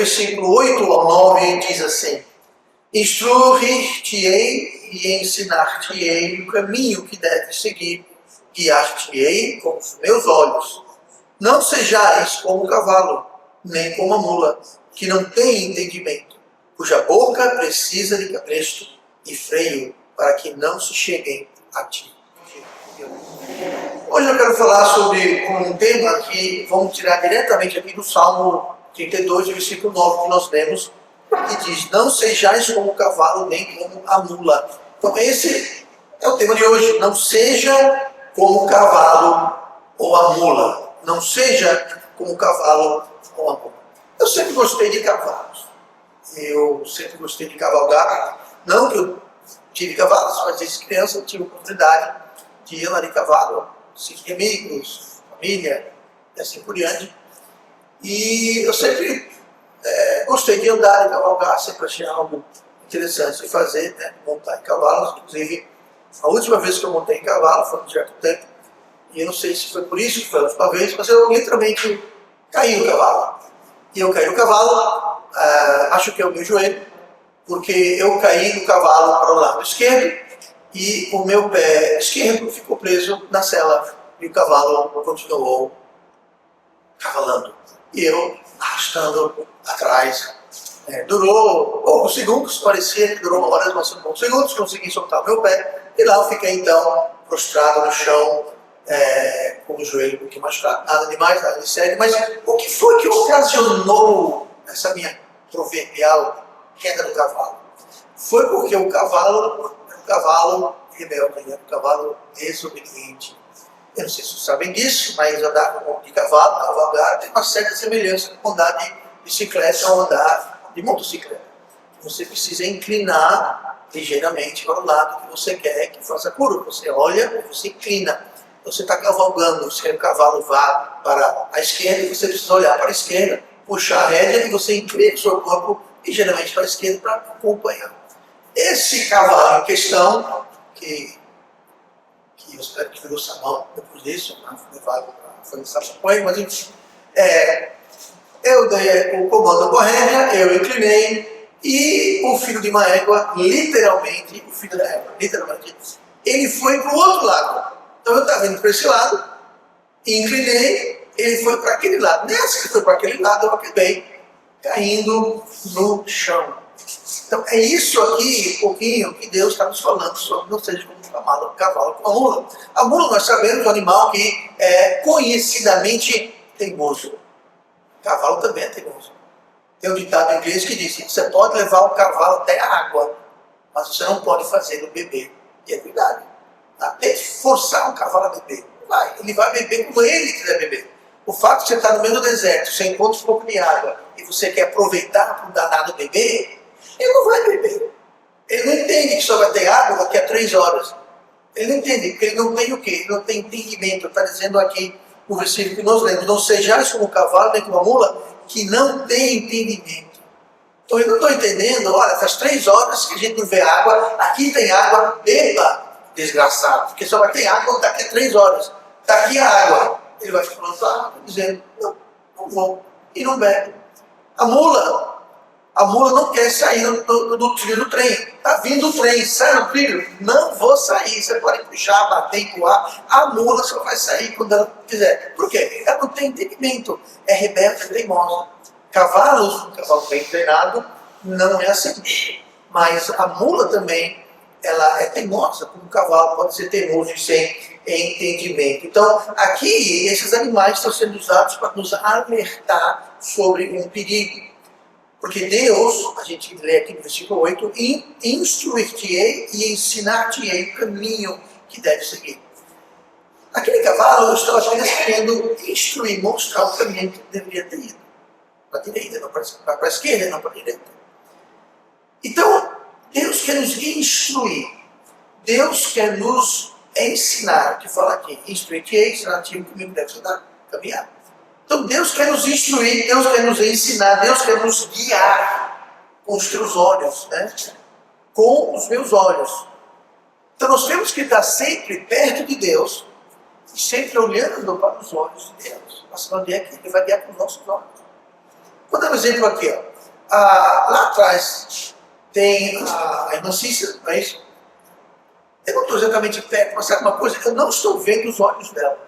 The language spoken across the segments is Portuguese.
versículo 8 ao 9 diz assim: instruir-te-ei e ensinar-te-ei o caminho que deves seguir, guiar-te-ei com os meus olhos. Não sejais como o cavalo, nem como a mula, que não tem entendimento, cuja boca precisa de cabresto e freio, para que não se cheguem a ti. Hoje eu quero falar sobre um tema que vamos tirar diretamente aqui do Salmo 32, versículo 9, que nós lemos, que diz: não sejais como o cavalo, nem como a mula. Então esse é o tema de hoje. Não seja como o cavalo ou a mula. Não seja como o cavalo ou a mula. Eu sempre gostei de cavalos. Eu sempre gostei de cavalgar. Não que eu tive cavalos, mas desde criança eu tive a oportunidade de ir lá de cavalo, assistir amigos, família, e assim por diante. E eu sempre gostei de andar e cavalgar, sempre achei algo interessante de fazer, né? Montar em cavalos. Inclusive, a última vez que eu montei em cavalo foi há um certo tempo, e eu não sei se foi por isso que foi a última vez, mas eu literalmente caí no cavalo. E eu caí no cavalo, acho que é o meu joelho, porque eu caí no cavalo para o lado esquerdo e o meu pé esquerdo ficou preso na sela e o cavalo continuou cavalando. E eu arrastando atrás. Durou poucos segundos, parecia que durou horas, mas em poucos segundos consegui soltar o meu pé e lá eu fiquei então prostrado no chão, com o joelho um pouquinho machucado. Nada demais, nada de sério, mas o que foi que ocasionou essa minha proverbial queda do cavalo? Foi porque o cavalo era um cavalo rebelde, era um cavalo desobediente. Eu não sei se vocês sabem disso, mas andar de cavalo, cavalgar, tem uma certa semelhança com andar de bicicleta ou andar de motocicleta. Você precisa inclinar ligeiramente para o lado que você quer que faça curva. Você olha e você inclina. Você está cavalgando, você quer que o cavalo vá para a esquerda e você precisa olhar para a esquerda, puxar a rédea e você inclina o seu corpo ligeiramente para a esquerda para acompanhar. Esse cavalo em questão, que eu espero que virou Samão depois disso, levado para fazer Sapoé, mas enfim, eu dei o comando com a rédea, eu inclinei, e o filho de uma égua, literalmente, o filho da égua, literalmente, ele foi para o outro lado. Então eu estava indo para esse lado, inclinei, ele foi para aquele lado. Nessa que ele foi para aquele lado, eu acabei caindo no chão. Então é isso aqui, um pouquinho, que Deus está nos falando sobre não seja como um cavalo com a mula. A mula, nós sabemos, é um animal que é conhecidamente teimoso. O cavalo também é teimoso. Tem um ditado em inglês que diz: você pode levar o cavalo até a água, mas você não pode fazê-lo beber. E é verdade. Até forçar um cavalo a beber. Ele vai beber como ele quiser beber. O fato de você estar no meio do deserto, você encontra um pouco de água e você quer aproveitar para o danado beber, ele não vai beber. Ele não entende que só vai ter água daqui a 3 horas. Ele não entende, porque ele não tem o quê? Ele não tem entendimento. Está dizendo aqui o versículo que nós lemos: não sejais como o cavalo, nem como a mula, que não tem entendimento. Então eu não estou entendendo, olha, faz 3 horas que a gente não vê água, aqui tem água, beba, desgraçado, porque só vai ter água daqui a 3 horas. Está aqui a água. Ele vai ficar plantado, dizendo: não vou, e não bebe. A mula não quer sair do trilho do trem. Está vindo o trem, sai no trilho. Não vou sair. Você pode puxar, bater, empurrar. A mula só vai sair quando ela quiser. Por quê? Ela não tem entendimento. É rebelde, é teimosa. Um cavalo bem treinado, não é assim. Mas a mula também, ela é teimosa, como o cavalo pode ser teimoso e sem entendimento. Então, aqui, esses animais estão sendo usados para nos alertar sobre um perigo. Porque Deus, a gente lê aqui no versículo 8, instruir-te-ei e ensinar-te-ei o caminho que deve seguir. Aquele cavalo, eu estava apenas querendo instruir, mostrar o caminho que deveria ter ido. Para a direita, não para a esquerda, não para a direita. Então, Deus quer nos instruir. Deus quer nos ensinar, que fala aqui, instruir-te-ei, ensinar-te-ei o caminho que deve caminhar. Então Deus quer nos instruir, Deus quer nos ensinar, Deus quer nos guiar com os teus olhos, né? Com os meus olhos. Então nós temos que estar sempre perto de Deus e sempre olhando para os olhos de Deus. Mas onde é que Ele vai guiar com os nossos olhos? Vou dar um exemplo aqui. Lá atrás tem a irmã Cícera, não é isso? Eu não estou exatamente perto, mas sabe uma coisa? Eu não estou vendo os olhos dela.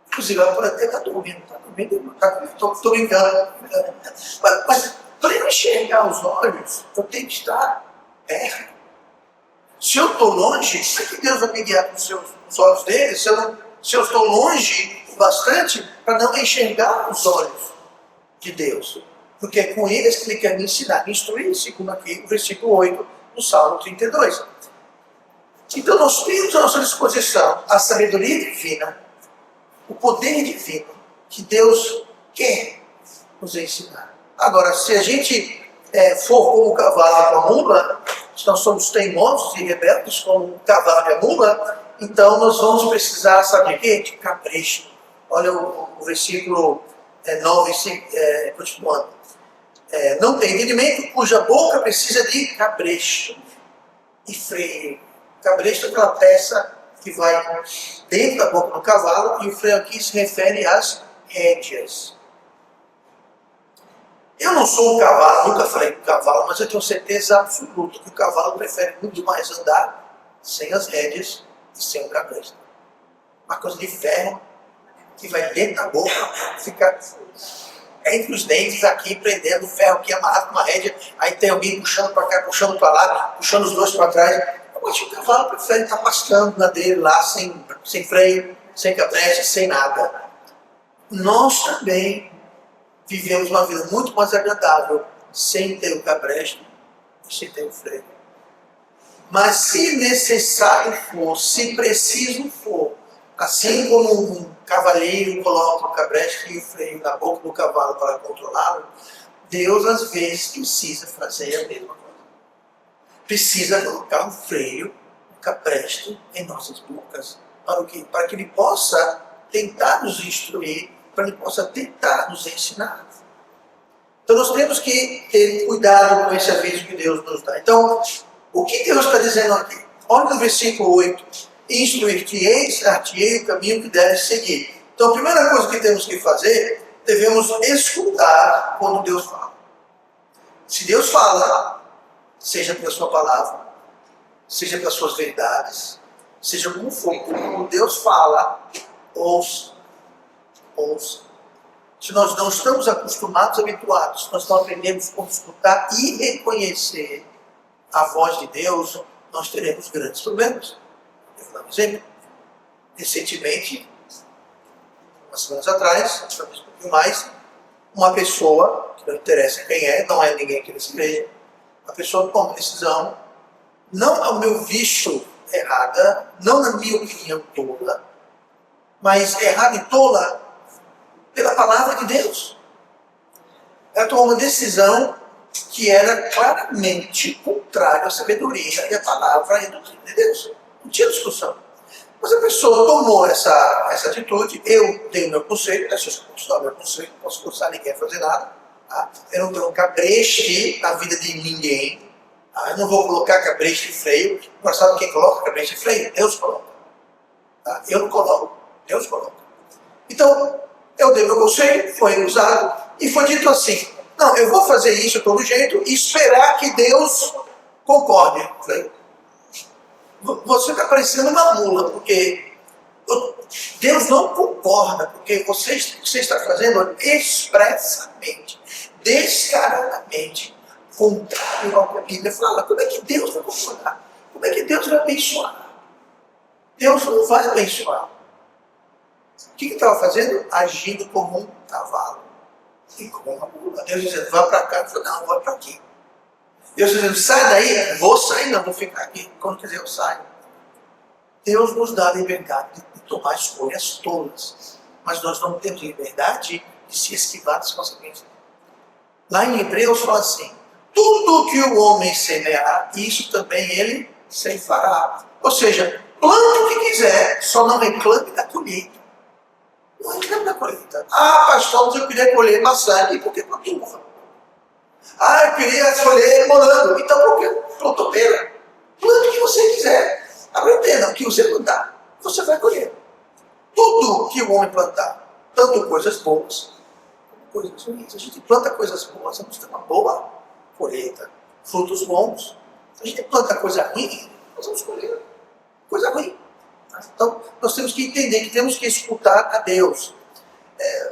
Inclusive, ela pode até estar dormindo, estou brincando. Mas para eu enxergar os olhos, eu tenho que estar perto. Se eu estou longe, como é que Deus vai me guiar com os olhos dele? Se eu estou longe o bastante para não enxergar os olhos de Deus. Porque é com eles que ele quer me ensinar, me instruir, segundo aqui o versículo 8 do Salmo 32. Então nós temos à nossa disposição a sabedoria divina, o poder divino que Deus quer nos ensinar. Agora, se a gente for como o cavalo e a mula, se nós somos teimosos e rebeldes como o cavalo e a mula, então nós vamos precisar, sabe de quê? De capricho. Olha o versículo 9, continuando. Não tem entendimento, cuja boca precisa de cabresto e freio. Cabresto é aquela peça que vai dentro da boca do cavalo, e o freio aqui se refere às rédeas. Eu não sou um cavalo, nunca falei com cavalo, mas eu tenho certeza absoluta que o cavalo prefere muito mais andar sem as rédeas e sem o cabresto. Uma coisa de ferro que vai dentro da boca, fica entre os dentes aqui, prendendo o ferro aqui amarrado com uma rédea, aí tem alguém puxando para cá, puxando para lá, puxando os dois para trás. Mas o cavalo prefere estar pastando na dele lá, sem freio, sem cabresto, sem nada. Nós também vivemos uma vida muito mais agradável sem ter o cabresto e sem ter o freio. Mas se necessário for, se preciso for, assim como um cavaleiro coloca o cabresto e o freio na boca do cavalo para controlá-lo, Deus às vezes precisa fazer a mesma coisa. Precisa colocar um freio, um cabresto em nossas bocas. Para o quê? Para que Ele possa tentar nos instruir, para que Ele possa tentar nos ensinar. Então nós temos que ter cuidado com esse aviso que Deus nos dá. Então, o que Deus está dizendo aqui? Olha no versículo 8. Instruir-te-eis, dar-te-ei o caminho que deves seguir. Então a primeira coisa que temos que fazer, devemos escutar quando Deus fala. Se Deus fala, seja pela sua palavra, seja pelas suas verdades, seja como for, quando Deus fala, ouça. Se nós não estamos acostumados, habituados, nós não aprendemos como escutar e reconhecer a voz de Deus, nós teremos grandes problemas. Eu vou dar um exemplo. Recentemente, umas semanas atrás, talvez um pouquinho mais, uma pessoa, que não interessa quem não é ninguém aqui nessa igreja, a pessoa toma uma decisão, não ao meu visto errada, não na minha opinião tola, mas errada e tola pela palavra de Deus. Ela tomou uma decisão que era claramente contrária à sabedoria e à palavra e à doutrina de Deus. Não tinha discussão. Mas a pessoa tomou essa atitude, eu dei o meu conselho, se eu posso dar o meu conselho, não posso forçar ninguém a fazer nada. Tá? Eu não tenho cabresto na vida de ninguém. Tá? Eu não vou colocar cabresto e freio. Mas sabe quem coloca cabresto e freio? Deus coloca. Tá? Eu não coloco, Deus coloca. Então, eu dei meu conselho, foi usado, e foi dito assim: não, eu vou fazer isso de todo jeito e esperar que Deus concorde. Falei, você está parecendo uma mula, porque Deus não concorda, porque você está fazendo expressamente, descaradamente, contrário ao que a Bíblia fala. Como é que Deus vai concordar? Como é que Deus vai abençoar? Deus não vai abençoar. O que estava fazendo? Agindo como um cavalo e como uma mula. Deus dizendo, vá para cá. Eu falei, não, vá para aqui. Deus dizendo, sai daí. Vou sair, não, vou ficar aqui. Quando quiser eu saio. Deus nos dá a liberdade de tomar escolhas tolas. Mas nós não temos liberdade de se esquivar das consequências. Lá em Hebreus fala assim, tudo que o homem semear, isso também ele ceifará. Ou seja, plante o que quiser, só não reclame da colheita. Não reclame da colheita. Ah, pastor, mas eu queria colher maçã. E por que plantou uva? Ah, eu queria colher morango. Então por que plantou pera? Plante o que você quiser. Agora entenda, o que você plantar, você vai colher. Tudo que o homem plantar, tanto coisas boas como coisas ruins. A gente planta coisas boas, vamos ter uma boa colheita, frutos bons. Se a gente planta coisa ruim, nós vamos colher coisa ruim. Então, nós temos que entender que temos que escutar a Deus.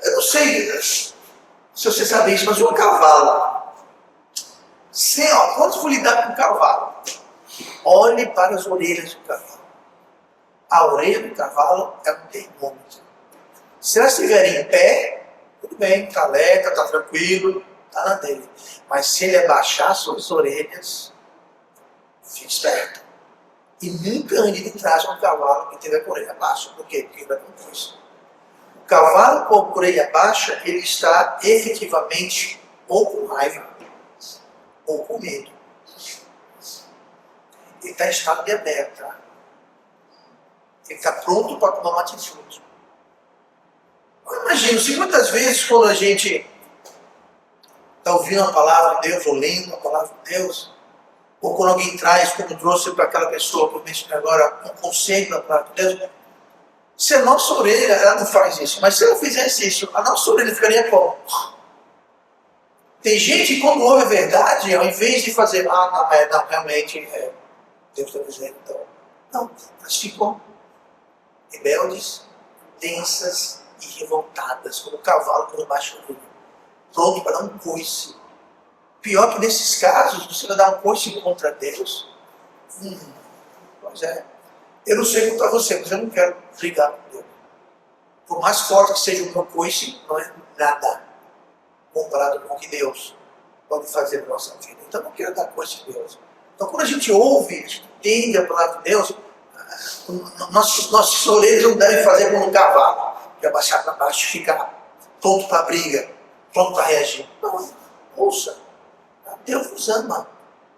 Eu não sei se você sabe isso, mas um cavalo, quando for lidar com um cavalo, olhe para as orelhas do cavalo. A orelha do cavalo é um termômetro. Se ela estiver em pé, tudo bem, está alerta, está tranquilo, está na dele. Mas se ele abaixar suas orelhas, fique esperto. E nunca ande de trás de um cavalo que tiver com a orelha baixa. Por quê? Porque ele vai com isso. O cavalo com a orelha baixa, ele está efetivamente ou com raiva, ou com medo. Ele está em estado de alerta. Ele está pronto para tomar uma atitude. Eu imagino, se muitas vezes quando a gente está ouvindo a palavra de Deus, ou lendo a palavra de Deus, ou quando alguém traz, como trouxe para aquela pessoa, por mencionar agora, um conselho da palavra de Deus, se a nossa orelha, ela não faz isso, mas se ela fizesse isso, a nossa orelha ficaria como? Tem gente que quando ouve a verdade, ao invés de fazer, não, realmente, Deus está dizendo, então, não, elas ficam rebeldes, tensas e revoltadas, como o cavalo quando baixa o olho, pronto para dar um coice. Pior que nesses casos, você vai dar um coice contra Deus. Pois é. Eu não sei contra você, mas eu não quero brigar com Deus. Por mais forte que seja o meu coice, não é nada comparado com o que Deus pode fazer na nossa vida. Então eu não quero dar coice a Deus. Então quando a gente ouve, a gente entende a palavra de Deus, nossos orelhas não devem fazer como um cavalo, que abaixar para baixo e ficar pronto para a briga, pronto para reagir. Não, ouça, Deus nos ama.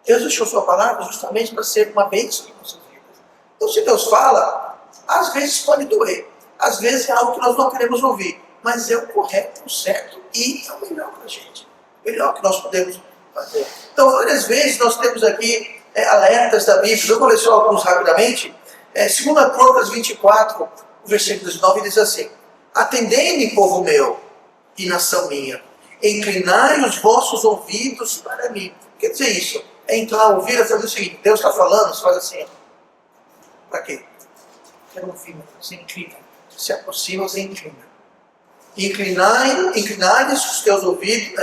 Deus deixou sua palavra justamente para ser uma bênção em nossas vidas. Então se Deus fala, às vezes pode doer, às vezes é algo que nós não queremos ouvir, mas é o correto, o certo e é o melhor para a gente, o melhor que nós podemos fazer. Então várias vezes nós temos aqui alertas da Bíblia. Eu vou ler só alguns rapidamente. 2 Crônicas 24, o versículo 19 diz assim: atendei-me, povo meu e nação minha, inclinai os vossos ouvidos para mim. Quer dizer isso? É inclinar o ouvido, é fazer o seguinte: Deus está falando, você faz assim. Para quê? Quero ouvir, você inclina. Se aproxima, você inclina. Inclinai os teus ouvidos,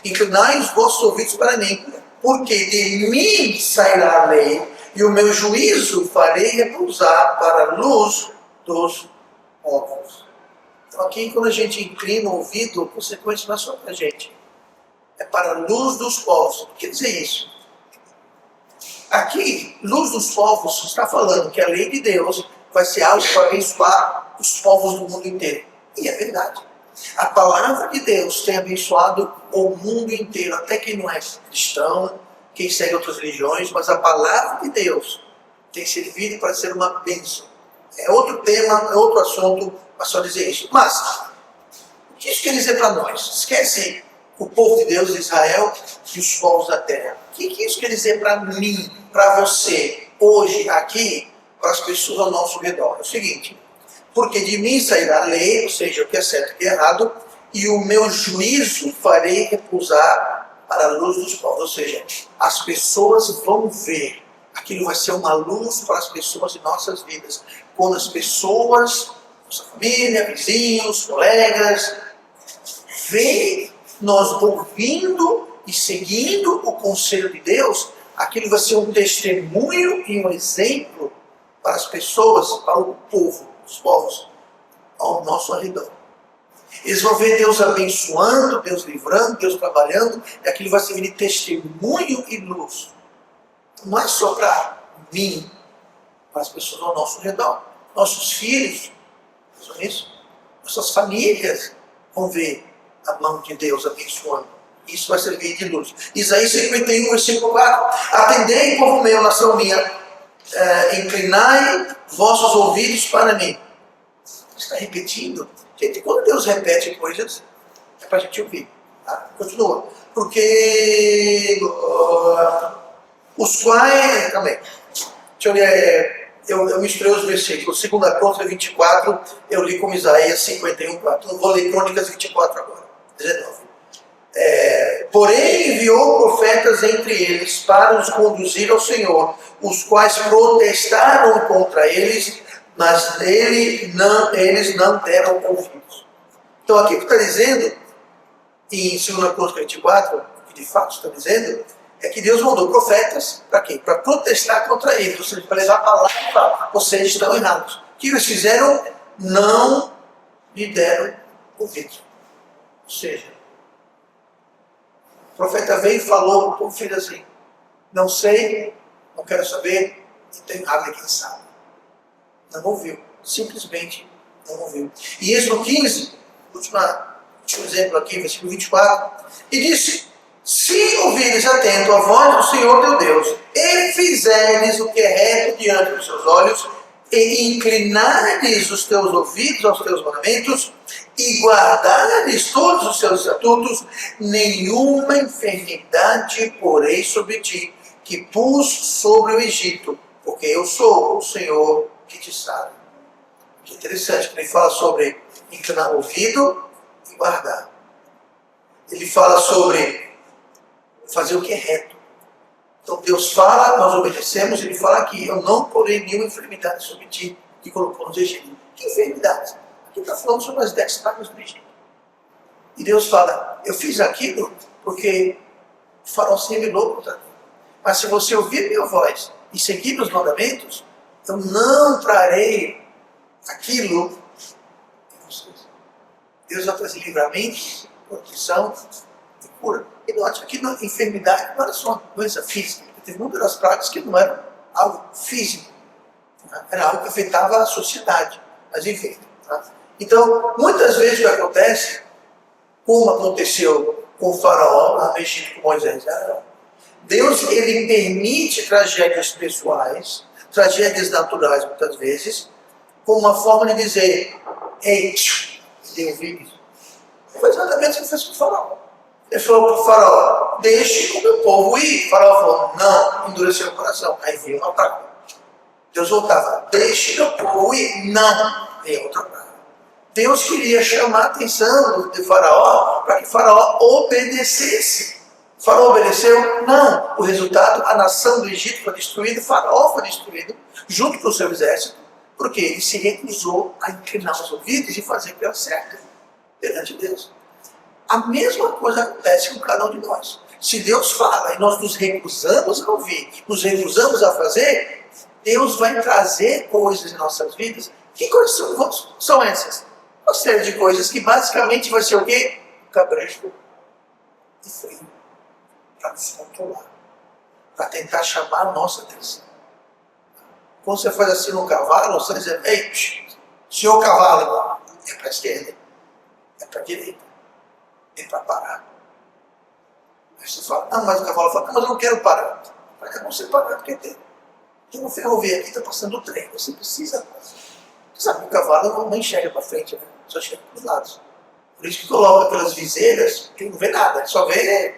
inclinai os vossos ouvidos para mim, porque de mim sairá a lei, e o meu juízo farei repousar para a luz dos povos. Então aqui quando a gente inclina o ouvido, a consequência não é só para a gente. É para a luz dos povos. O que quer dizer isso? Aqui, luz dos povos está falando que a lei de Deus vai ser algo para abençoar os povos do mundo inteiro. E é verdade. A palavra de Deus tem abençoado o mundo inteiro, até quem não é cristão, quem segue outras religiões, mas a palavra de Deus tem servido para ser uma bênção. É outro tema, é outro assunto, para só dizer isso. Mas, o que isso quer dizer para nós? Esquece o povo de Deus, Israel e os povos da terra. O que isso quer dizer para mim, para você, hoje, aqui, para as pessoas ao nosso redor? É o seguinte: porque de mim sairá a lei, ou seja, o que é certo e o que é errado, e o meu juízo farei repousar para a luz dos povos. Ou seja, as pessoas vão ver, aquilo vai ser uma luz para as pessoas em nossas vidas. Quando as pessoas, nossa família, vizinhos, colegas, veem nós ouvindo e seguindo o conselho de Deus, aquilo vai ser um testemunho e um exemplo para as pessoas, para o povo, os povos ao nosso redor. Eles vão ver Deus abençoando, Deus livrando, Deus trabalhando, e aquilo vai servir de testemunho e luz. Não é só para mim, para as pessoas ao nosso redor. Nossos filhos, não é isso? Nossas famílias vão ver a mão de Deus abençoando. Isso vai servir de luz. Isaías 51, versículo 4. Atendei, povo meu, nação minha, inclinai vossos ouvidos para mim. Está repetindo. Gente, quando Deus repete coisas, é para a gente ouvir. Tá? Continua. Porque os quais... Calma aí. Deixa eu ler. Eu misturei os versículos. 2 Crônicas 24, eu li como Isaías 51, 4. Não vou ler Crônicas 24 agora. 19. Porém enviou profetas entre eles para os conduzir ao Senhor, os quais protestaram contra eles, mas eles não deram ouvidos. Então aqui o que está dizendo, em 2 Crônicas 24, o que de fato está dizendo, é que Deus mandou profetas para quê? Para protestar contra eles, ou seja, para levar a palavra e falar, vocês estão errados. O que eles fizeram? Não lhe deram ouvidos. Ou seja, o profeta veio e falou, o povo fez assim, não sei, não quero saber, não tem nada quem sabe. Não ouviu, simplesmente não ouviu. E Êxodo 15, último exemplo aqui, versículo 24, e disse, se ouvires atento a voz do Senhor teu Deus, e fizeres o que é reto diante dos seus olhos, e inclinares os teus ouvidos aos teus mandamentos, e guardares todos os seus estatutos, nenhuma enfermidade porei sobre ti, que pus sobre o Egito, porque eu sou o Senhor que te sara. Que interessante, ele fala sobre inclinar o ouvido e guardar. Ele fala sobre fazer o que é reto. Então Deus fala, nós obedecemos, ele fala aqui, eu não porei nenhuma enfermidade sobre ti, que colocou nos Egito. Que enfermidade? Aqui está falando sobre as 10 pragas do Egito. E Deus fala, eu fiz aquilo porque o faraó se rebelou contra mim. Mas se você ouvir minha voz e seguir meus mandamentos, eu não trarei aquilo em vocês. Deus vai trazer livramento, proteção e cura. E note aqui, a enfermidade não era só uma doença física. Teve muitas das pragas que não eram algo físico. Era algo que afetava a sociedade. Mas enfim. Então, muitas vezes o que acontece, como aconteceu com o faraó lá no Egito com Moisés, Deus ele permite tragédias pessoais, tragédias naturais muitas vezes, como uma forma de dizer, ei, dê ouvidos. Foi exatamente o que ele fez com o faraó. Ele falou para o faraó, deixe o meu povo ir. O faraó falou, não, endureceu o coração. Aí veio uma praga. Deus voltava, deixe o meu povo ir. Não, veio outra praga. Deus queria chamar a atenção do faraó para que o faraó obedecesse. O faraó obedeceu? Não. O resultado, a nação do Egito foi destruída, o faraó foi destruído, junto com o seu exército, porque ele se recusou a inclinar os ouvidos e fazer o que era certo perante Deus. A mesma coisa acontece com cada um de nós. Se Deus fala e nós nos recusamos a ouvir, nos recusamos a fazer, Deus vai trazer coisas em nossas vidas. Que coisas são essas? Uma série de coisas que basicamente vai ser o quê? Cabresto e frio. Para nos controlar. Para tentar chamar a nossa atenção. Quando você faz assim no cavalo, você está dizendo, ei, senhor cavalo, é para a esquerda, é para a direita. É para parar. Aí você fala, não, mas o cavalo fala, não, mas eu não quero parar. Para que você parar? Porque tem uma ferrovia aqui, está passando o trem. Você precisa. Você sabe que o cavalo não enxerga para frente, né? Só enxerga para os lados. Por isso que coloca aquelas viseiras, que não vê nada, só vê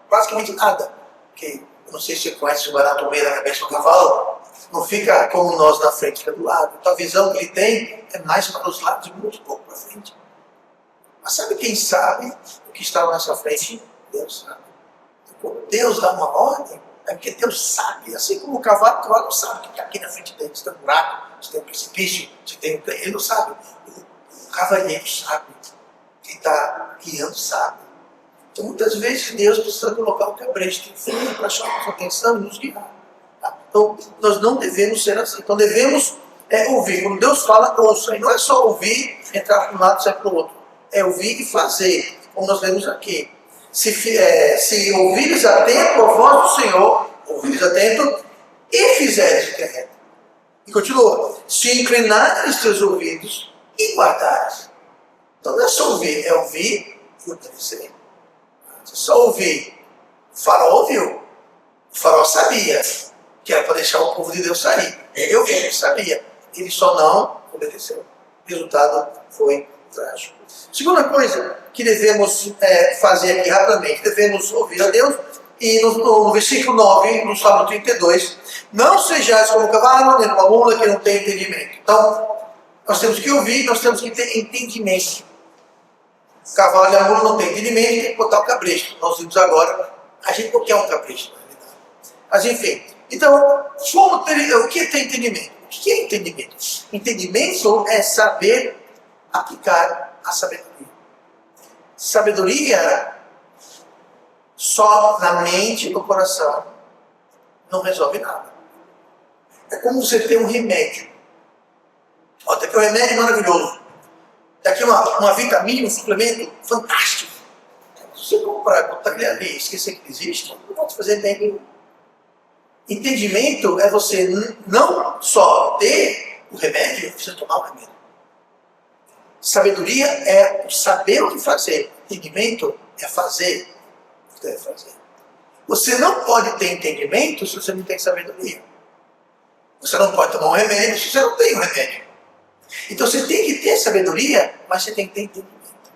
praticamente nada. Porque, eu não sei se você conhece o barato meio da cabeça do cavalo, não fica como nós na frente, fica do lado. Então a visão que ele tem é mais para os lados e muito pouco para frente. Mas sabe quem sabe o que está na nossa frente? Deus sabe. Quando Deus dá uma ordem, é porque Deus sabe. Assim como o cavalo não sabe o que está aqui na frente dele. Se tem um buraco, se tem um precipício, se tem um... Ele não sabe. O cavaleiro sabe. Quem está guiando sabe. Então muitas vezes Deus precisa colocar o cabresto em fundo para chamar a nossa atenção e nos guiar. Tá? Então nós não devemos ser assim. Então devemos ouvir. Quando Deus fala, ouça. E não é só ouvir, entrar para um lado e sair para o outro. É ouvir e fazer, como nós lemos aqui. Se ouvires atento a voz do Senhor, ouvires atento, e fizeres o que é reto. E continua, se inclinares teus ouvidos e guardares. Então não é só ouvir, é ouvir e obedecer. Se só ouvir, o faraó ouviu. O faraó sabia que era para deixar o povo de Deus sair. Ele sabia. Ele só não obedeceu. O resultado foi trágico. Segunda coisa que devemos fazer aqui rapidamente, devemos ouvir a Deus, e no versículo 9, no Salmo 32, não sejais como um cavalo, nem uma mula que não tem entendimento. Então, nós temos que ouvir, nós temos que ter entendimento. O cavalo e a mula não tem entendimento, tem que botar o cabresto. Nós vimos agora, a gente não quer um cabresto, na realidade. Mas enfim, então, o que é ter entendimento? O que é entendimento? Entendimento é saber aplicar a sabedoria. Sabedoria só na mente e no coração não resolve nada. É como você ter um remédio. Ó, tem aqui um remédio maravilhoso. Tem aqui uma vitamina, um suplemento fantástico. Se você comprar, botar ele ali, esquecer que existe, não pode fazer bem nenhum. Entendimento é você não só ter o remédio, você tomar o remédio. Sabedoria é saber o que fazer. Entendimento é fazer o que deve fazer. Você não pode ter entendimento se você não tem sabedoria. Você não pode tomar um remédio se você não tem um remédio. Então você tem que ter sabedoria, mas você tem que ter entendimento.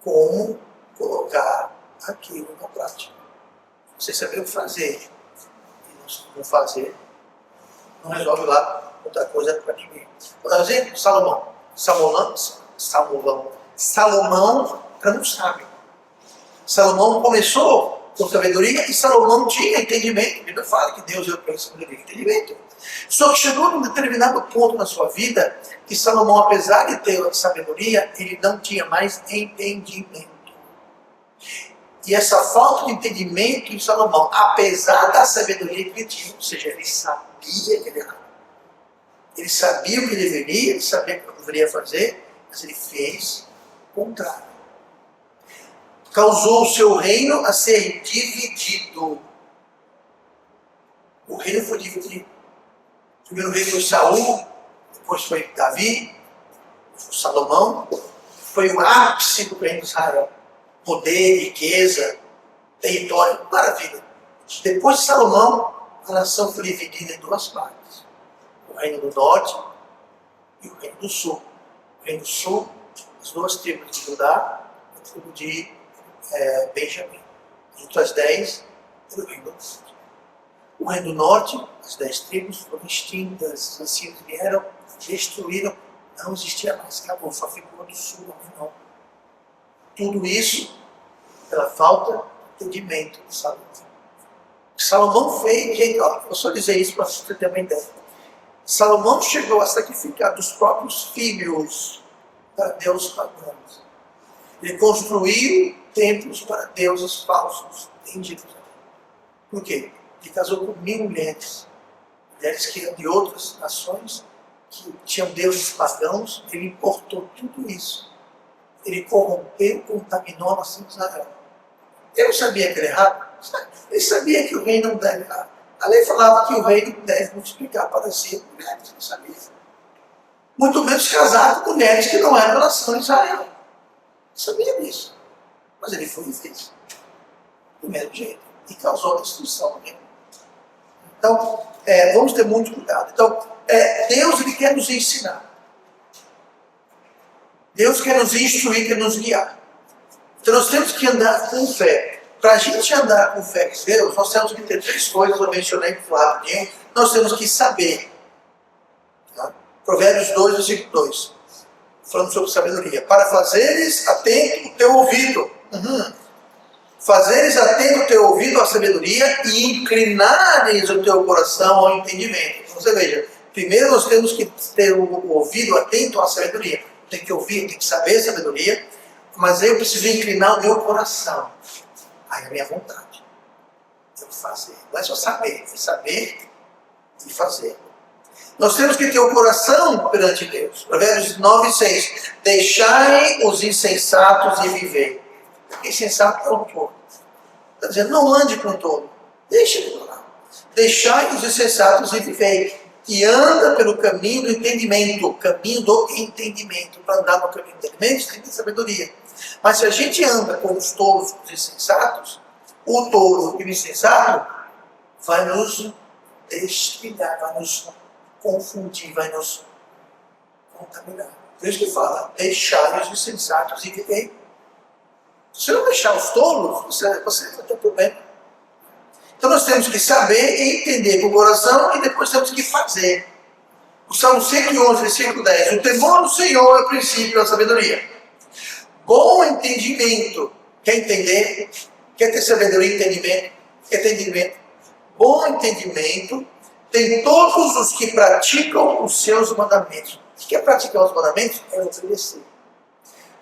Como colocar aquilo na prática. Você saber o que fazer e não fazer, não resolve lá outra coisa para ninguém. Por exemplo, Salomão, era um sábio. Salomão começou com sabedoria e Salomão tinha entendimento. A Bíblia fala que Deus deu para ele sabedoria e entendimento. Só que chegou num determinado ponto na sua vida que Salomão, apesar de ter sabedoria, ele não tinha mais entendimento. E essa falta de entendimento em Salomão, apesar da sabedoria que ele tinha, ou seja, ele sabia que ele errava. Ele sabia o que deveria, ele sabia o que deveria fazer, mas ele fez o contrário. Causou o seu reino a ser dividido. O reino foi dividido. Primeiro reino foi Saul, depois foi Davi, Salomão. Foi o ápice do reino de Israel. Poder, riqueza, território, maravilha. Depois de Salomão, a nação foi dividida em duas partes. O reino do norte e o reino do sul. O reino do sul, as duas tribos de Judá e a tribo de Benjamim. As outras 10 era o reino do norte. O reino do norte, as 10 tribos foram extintas, os anciãos vieram, destruíram, não existia mais, acabou, só ficou do sul, não. Tudo isso pela falta de entendimento de Salomão. O que Salomão fez, gente, ó, vou só dizer isso para você ter uma ideia. Salomão chegou a sacrificar dos próprios filhos para deuses pagãos. Ele construiu templos para deuses falsos em Jerusalém. Por quê? Ele casou com 1000 mulheres. Mulheres que eram de outras nações, que tinham deuses pagãos. Ele importou tudo isso. Ele corrompeu, contaminou a nação de Israel. Ele não sabia que era errado. Ele sabia que o rei não deve. A lei falava que o rei não deve multiplicar para si mulheres. Ele sabia. Muito menos casar com mulheres que não eram da nação de Israel. Ele sabia disso. Mas ele foi e fez. Do mesmo jeito. E causou a destruição mesmo. Então, vamos ter muito cuidado. Então, Deus ele quer nos ensinar. Deus quer nos instruir, quer nos guiar. Então nós temos que andar com fé. Para a gente andar com fé com Deus, nós temos que ter 3 coisas, eu mencionei para o rapidinho. Nós temos que saber. Tá? Provérbios 2, versículo 2. Falando sobre sabedoria. Para fazeres atento o teu ouvido. Fazeres atento o teu ouvido à sabedoria e inclinares o teu coração ao entendimento. Então você veja, primeiro nós temos que ter o ouvido atento à sabedoria. Tem que ouvir, tem que saber a sabedoria, mas eu preciso inclinar o meu coração. Aí a minha vontade. Eu vou fazer. Não é só saber, é saber e fazer. Nós temos que ter o coração perante Deus. Provérbios 9, 6. Deixai os insensatos e vivei. Insensato é o tolo. Está dizendo, não ande com o tolo. Deixa ele lá. Deixai os insensatos e vivei. E anda pelo caminho do entendimento. Caminho do entendimento. Para andar no caminho do entendimento, tem que ter sabedoria. Mas se a gente anda com os tolos, os insensatos, o tolo e o insensato vai nos destrilhar, vai nos confundir, vai nos contaminar. Por isso que fala, deixai os insensatos e vivei. Se você não deixar os tolos, você vai ter problema. Então nós temos que saber e entender com o coração e depois temos que fazer. O Salmo 111, versículo 10. O temor do Senhor é o princípio da sabedoria. Bom entendimento. Quer entender? Quer ter sabedoria e entendimento? Quer ter entendimento? Bom entendimento tem todos os que praticam os seus mandamentos. O que é praticar os mandamentos? É obedecer.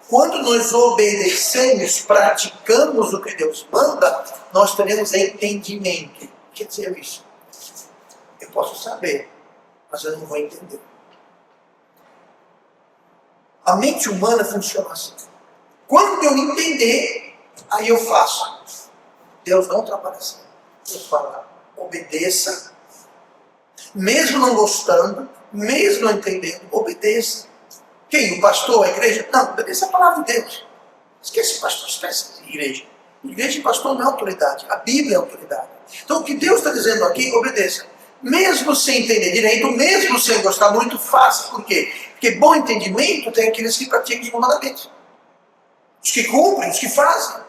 Quando nós obedecemos, praticamos o que Deus manda, nós teremos entendimento. O que quer dizer isso? Eu posso saber, mas eu não vou entender. A mente humana funciona assim. Quando eu entender, aí eu faço. Deus não trabalha assim. Deus fala, obedeça. Mesmo não gostando, mesmo não entendendo, obedeça. Quem? O pastor, a igreja? Não, obedeça a palavra de Deus. Esquece o pastor, esquece a igreja. Igreja e pastor não é autoridade. A Bíblia é autoridade. Então o que Deus está dizendo aqui, obedeça. Mesmo sem entender direito, mesmo sem gostar muito, faça. Por quê? Porque bom entendimento tem aqueles que praticam os mandamentos. Os que cumprem, os que fazem.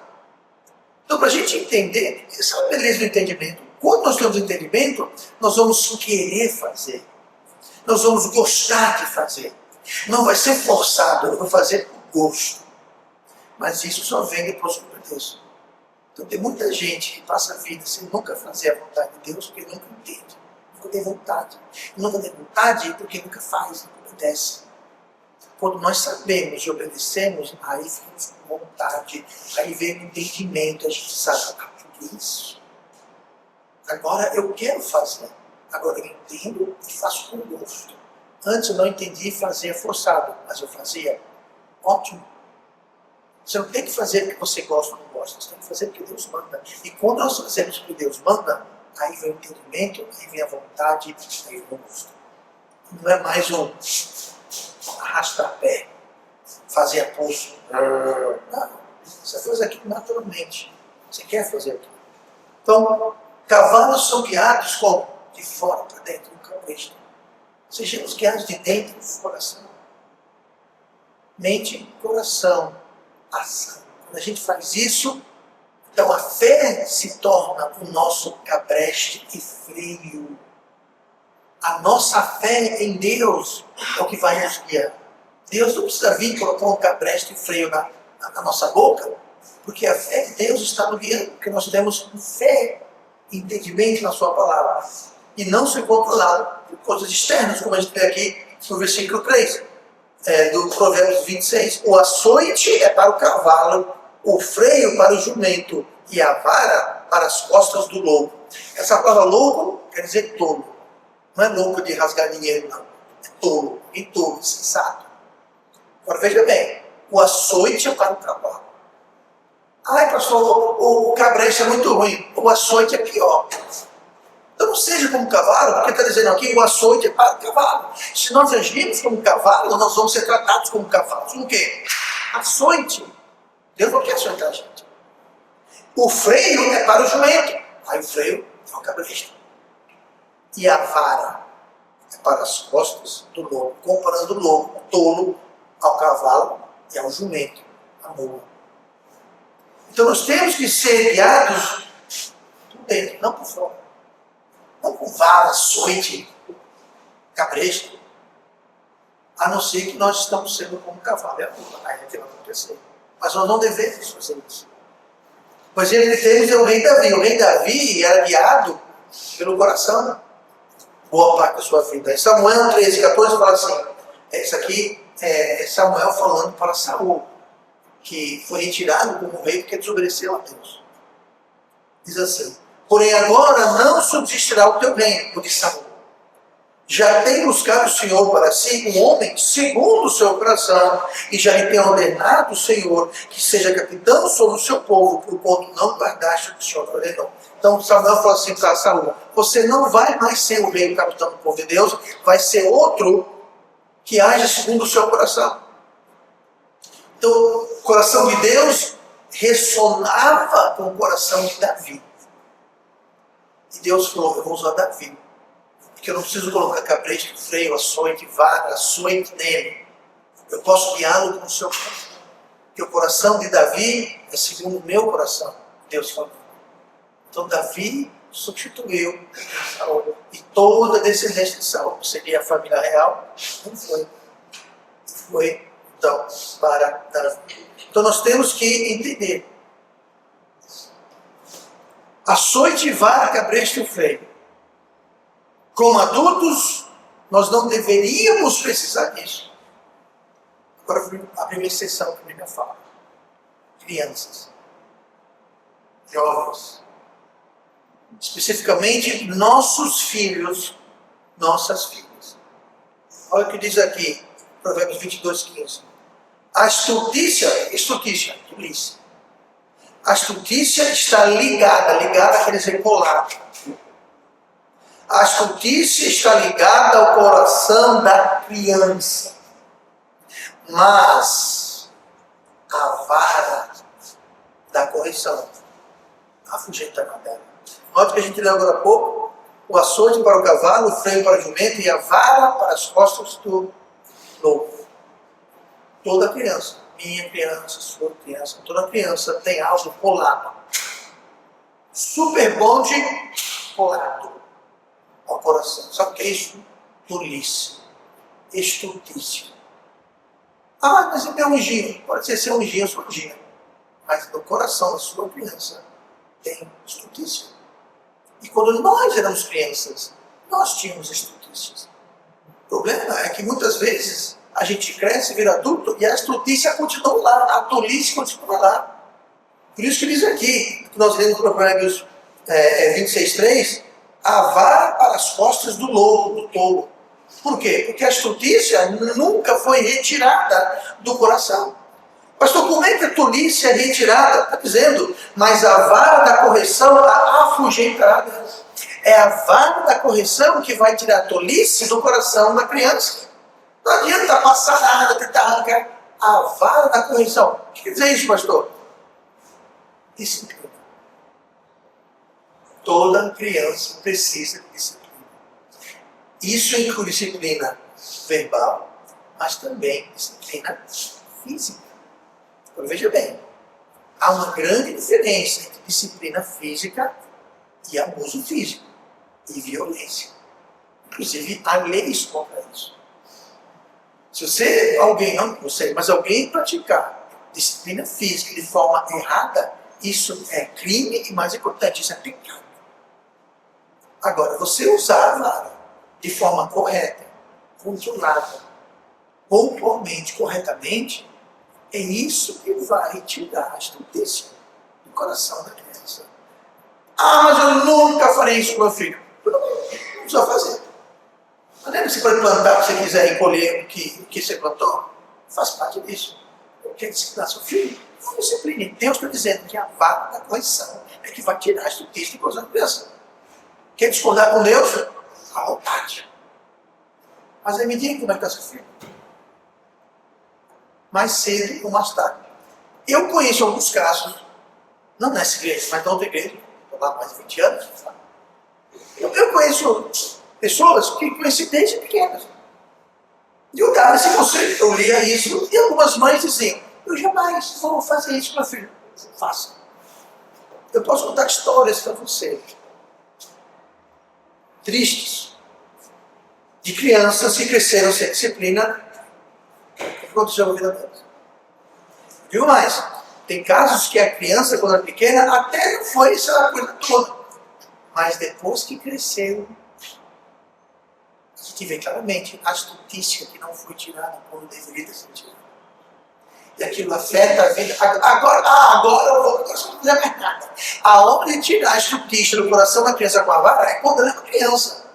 Então, para a gente entender, essa é a beleza do entendimento. Quando nós temos entendimento, nós vamos querer fazer. Nós vamos gostar de fazer. Não vai ser forçado, eu vou fazer por gosto. Mas isso só vem depois do Deus. Então tem muita gente que passa a vida sem nunca fazer a vontade de Deus, porque nunca entende. Nunca tem vontade. Nunca tem vontade porque nunca faz, nunca obedece. Quando nós sabemos e obedecemos, aí ficamos com vontade, aí vem o entendimento, a gente sabe, tudo isso. Agora eu quero fazer. Agora eu entendo e faço com gosto. Antes eu não entendi e fazia forçado, mas eu fazia ótimo. Você não tem que fazer porque você gosta ou não gosta, você tem que fazer porque Deus manda. E quando nós fazemos porque Deus manda, aí vem o entendimento, aí vem a vontade, aí vem o gosto. Não é mais um arrasta-pé, fazer a pulso. Não, você faz aquilo naturalmente. Você quer fazer aquilo. Então, cavalos são guiados como? De fora para dentro, nunca cabresto. Sejamos guiados de dentro do coração. Mente, coração, ação. Quando a gente faz isso, então a fé se torna o nosso cabreste e freio. A nossa fé em Deus é o que vai nos guiar. Deus não precisa vir colocar um cabreste e freio na nossa boca, porque a fé de Deus está no guiando, porque nós temos fé e entendimento na sua palavra. E não ser controlado por coisas externas, como a gente vê aqui no versículo 3, do Provérbios 26. O açoite é para o cavalo, o freio para o jumento e a vara para as costas do lobo. Essa palavra lobo quer dizer tolo. Não é louco de rasgar dinheiro, não. É tolo, intolo, sensato. Agora veja bem, o açoite é para o cavalo. Ai, pastor, o cabresto é muito ruim. O açoite é pior. Então não seja como cavalo, porque está dizendo aqui, o açoite é para o cavalo. Se nós agirmos como cavalo, nós vamos ser tratados como cavalos. O quê? Açoite. Deus não quer açoitar a gente. O freio é para o jumento. Aí o freio é o cabresto. E a vara é para as costas do lobo, comparando o lobo, o tolo, ao cavalo e ao jumento, a mula. Então nós temos que ser guiados por dentro, não por fora. Não com vara, açoite, cabresto. A não ser que nós estamos sendo como cavalo e a mula. Aí vai acontecer. Mas nós não devemos fazer isso. O exemplo que temos é o rei Davi. O rei Davi era guiado pelo coração. Boa parte da sua vida. Em Samuel 13:14 fala assim, isso aqui é Samuel falando para Saul, que foi retirado como rei porque desobedeceu a Deus. Diz assim, porém agora não subsistirá o teu reino, o de Saul. Já tem buscado o Senhor para si um homem segundo o seu coração, e já lhe tem ordenado o Senhor que seja capitão sobre o seu povo, por quanto não guardaste o que o Senhor ordenou. Então Samuel falou assim para Saul, você não vai mais ser o rei, o capitão do povo de Deus, vai ser outro que age segundo o seu coração. Então o coração de Deus ressonava com o coração de Davi. E Deus falou, eu vou usar Davi. Porque eu não preciso colocar cabresto, freio, açoite, vara, açoite nele. Eu posso guiá-lo com o seu coração. Porque o coração de Davi é segundo o meu coração. Deus falou. Então Davi substituiu Saul. E toda a descendência de Saul, que seria a família real, não foi. Foi, então, para Davi. Então nós temos que entender. Açoite e vara, cabresto e o freio. Como adultos, nós não deveríamos precisar disso. Agora, a primeira exceção que a Bíblia fala. Crianças. Jovens. Especificamente, nossos filhos, nossas filhas. Olha o que diz aqui, Provérbios 22:15. A tolice. A estultícia está ligada quer dizer colada. A estultícia está ligada ao coração da criança. Mas a vara da correção afugentará dela. Note que a gente leu agora há pouco: o açoite para o cavalo, o freio para o jumento e a vara para as costas do lobo. Toda criança, minha criança, sua criança, toda criança tem algo colado. Super bom de colado ao coração. Sabe o que é isso? Tolice. Estultícia. Ah, mas é meu anjinho. Pode ser seu anjinho ou sua anjinha. Mas no coração da sua criança tem estultícia. E quando nós éramos crianças, nós tínhamos estultícias. O problema é que muitas vezes a gente cresce, vira adulto e a estultícia continua lá, a tolice continua lá. Por isso que diz aqui, que nós lemos no Provérbios 26:3, a vara para as costas do lobo, do tolo. Por quê? Porque a estultícia nunca foi retirada do coração. Pastor, como é que a tolice é retirada? Está dizendo, mas a vara da correção a afugentará dela. É a vara da correção que vai tirar a tolice do coração da criança. Não adianta passar nada, tentar arrancar a vara da correção. O que quer dizer isso, pastor? Disciplina. Toda criança precisa de disciplina. Isso inclui disciplina verbal, mas também disciplina física. Então, veja bem, há uma grande diferença entre disciplina física e abuso físico e violência. Inclusive, há leis contra isso. Se alguém praticar disciplina física de forma errada, isso é crime e, mais importante, isso é pecado. Agora, você usar a vara de forma correta, controlada, pontualmente, corretamente, é isso que vai tirar a estultícia do coração da criança. Ah, mas eu nunca farei isso com meu filho. Não precisa fazer. Mas lembra que você pode plantar o que você quiser e colher o que você plantou? Faz parte disso. Quer disciplinar seu filho? Não discipline. Deus está dizendo que a vara da correção é que vai tirar a estultícia do coração da criança. Quer discordar com Deus? À vontade. Mas aí me diga como é que está seu filho. Mais cedo ou mais tarde. Eu conheço alguns casos, não nessa igreja, mas na outra igreja, estou lá há mais de 20 anos. Eu conheço pessoas que conheci desde pequenas. E eu dava esse conselho, eu lia isso, e algumas mães diziam, eu jamais vou fazer isso com meu filho. Faça. Eu posso contar histórias para você, tristes, de crianças que cresceram sem disciplina. O que aconteceu na vida delas? Digo mais, tem casos que a criança, quando era pequena, até não foi essa coisa toda. Mas depois que cresceu, a gente vê claramente a estultícia que não foi tirada quando deveria ter sido tirada. E aquilo afeta a vida. Agora eu vou, não fazer mais nada. A hora de tirar a estultícia do coração da criança com a vara é quando ela é criança.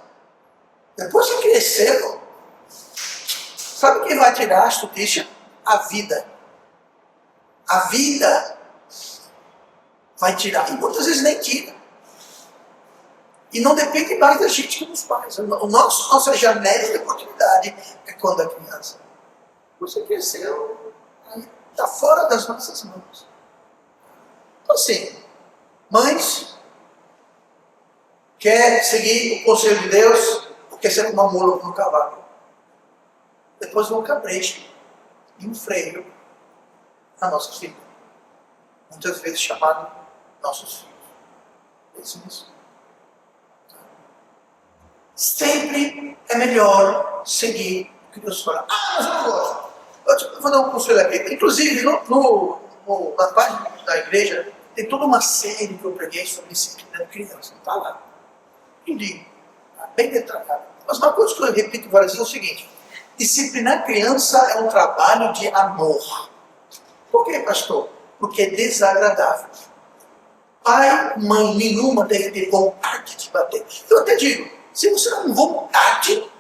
Depois que cresceu, sabe quem vai tirar a estultícia? A vida. A vida vai tirar. E muitas vezes nem tira. E não depende mais da gente que dos pais. Nossa janela de oportunidade é quando a criança. Você cresceu, está fora das nossas mãos. Então assim, mães, quer seguir o conselho de Deus, ou quer ser uma mula ou um cavalo? Depois vão cabresto e um freio na nossa filha. Muitas vezes chamado nossos filhos. Pense nisso. Sempre é melhor seguir o que Deus fala. Ah, mas eu não gosto. Eu vou dar um conselho aqui. Inclusive, na página da igreja, tem toda uma série que eu preguei sobre disciplina de criança. Está lá. Entendi. Tá bem detalhado. Mas uma coisa que eu repito várias vezes é o seguinte: disciplinar criança é um trabalho de amor. Por quê, pastor? Porque é desagradável. Pai, mãe nenhuma deve ter vontade de bater. Eu até digo, se você não tem vontade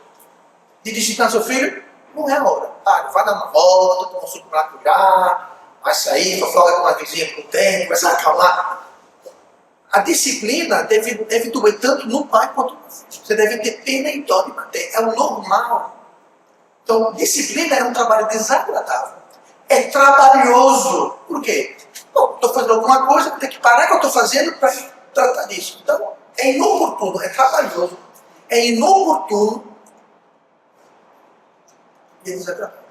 de disciplinar seu filho, não é a hora. Vai dar uma volta, toma um suco para maracujá, vai sair, vai falar com uma vizinha por tempo, vai se acalmar. A disciplina deve doer tanto no pai quanto no filho. Você deve ter pena e dó de bater. É o normal. Então, disciplina é um trabalho desagradável. É trabalhoso. Por quê? Bom, estou fazendo alguma coisa, vou ter que parar o que eu estou fazendo para tratar disso. Então, é inoportuno, é trabalhoso, é inoportuno e é desagradável.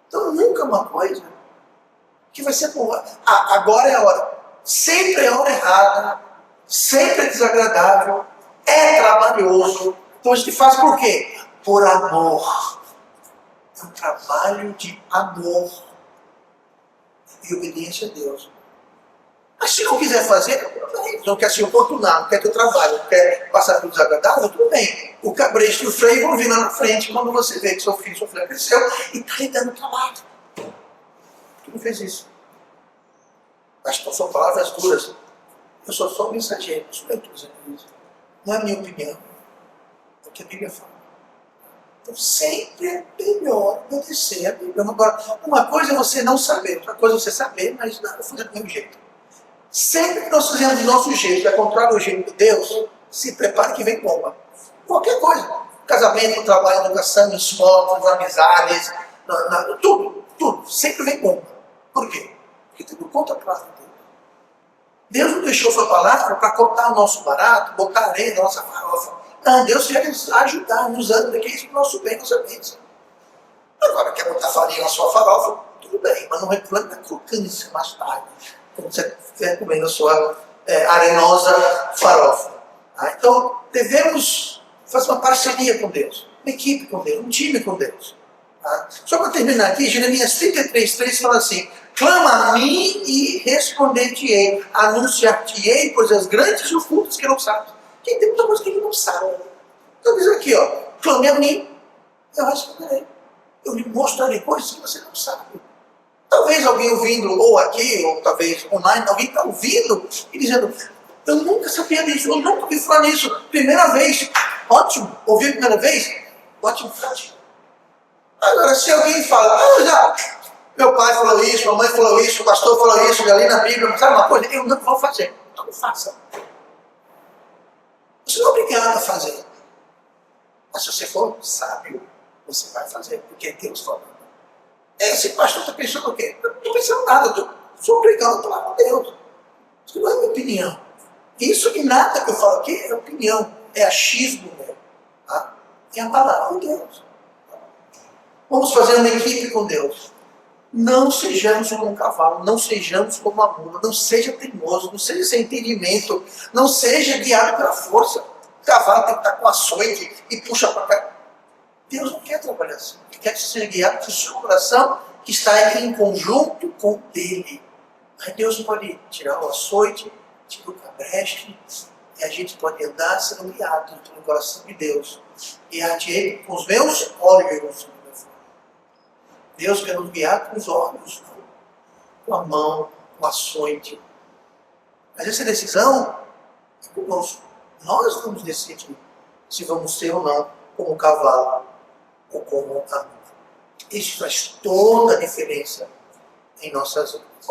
Então, nunca uma coisa que vai ser boa. Agora é a hora. Sempre é a hora errada, sempre é desagradável, é trabalhoso. Então, a gente faz por quê? Por amor. É um trabalho de amor e obediência a Deus. Mas se não quiser fazer, tudo bem. Não quer se oportunar, não quer ter trabalho, não quer passar pelo desagradável, tudo bem. O cabresto e o freio vão vir lá na frente quando você vê que seu filho, sua filha cresceu e está lhe dando trabalho. Tu não fez isso. Pastor, são palavras duras. Eu sou só um mensageiro, não sou eu que estou dizendo isso. Não é a minha opinião. É o que a Bíblia fala. Então, sempre é melhor obedecer a Bíblia. Agora, uma coisa é você não saber, outra coisa é você saber, mas não fazer do mesmo jeito. Sempre que nós fazemos do nosso jeito, é contrário ao jeito de Deus, se prepare que vem bomba. Qualquer coisa. Casamento, trabalho, educação, esportes, amizades, tudo. Sempre vem bomba. Por quê? Porque tem conta a palavra de Deus. Deus não deixou sua palavra para cortar o nosso barato, botar areia na nossa farofa. Não, Deus quer nos ajudar, nos anda, que é isso para o nosso bem, nossa bênção. Agora, quer botar farinha na sua farofa? Tudo bem, mas não reclame da crocância mais tarde, quando você estiver comendo a sua arenosa farofa. Então, devemos fazer uma parceria com Deus, uma equipe com Deus, um time com Deus. Só para terminar aqui, Jeremias 33:3 fala assim: clama a mim e responder-te-ei, anunciar-te-ei coisas grandes e ocultas que não sabes. Quem tem muita coisa que ele não sabe. Então diz aqui, clame a mim, eu responderei. Eu lhe mostrarei coisas que você não sabe. Talvez alguém ouvindo, ou aqui, ou talvez online, alguém está ouvindo e dizendo: eu nunca sabia disso, eu nunca ouvi falar nisso. Primeira vez, ótimo. Ouviu a primeira vez? Ótimo. Agora, se alguém fala: meu pai falou isso, minha mãe falou isso, o pastor falou isso, já li na Bíblia, sabe uma coisa? Eu não vou fazer. Então não faça. Você não é obrigado a fazer. Mas se você for sábio, você vai fazer, porque é Deus falando. Esse pastor está pensando o quê? Eu não estou pensando nada, eu sou obrigado a falar com Deus. Isso não é minha opinião. Isso e nada que eu falo aqui é opinião, é achismo meu. É a palavra de Deus. Vamos fazer uma equipe com Deus. Não sejamos como um cavalo, não sejamos como uma mula, não seja teimoso, não seja sem entendimento, não seja guiado pela força. O cavalo tem que estar com açoite e puxa para cá. Deus não quer trabalhar assim. Ele quer que você seja guiado pelo seu coração, que está em conjunto com o dele. Aí Deus pode tirar o açoite, tirar o cabreste, e a gente pode andar sendo guiado pelo coração de Deus. Guiar-te com os meus olhos. Deus quer nos guiar com os olhos, com a mão, com a açoite. Mas essa decisão é conosco. Nós vamos decidir se vamos ser ou não como um cavalo ou como a mula. Isso faz toda a diferença em nossas vidas.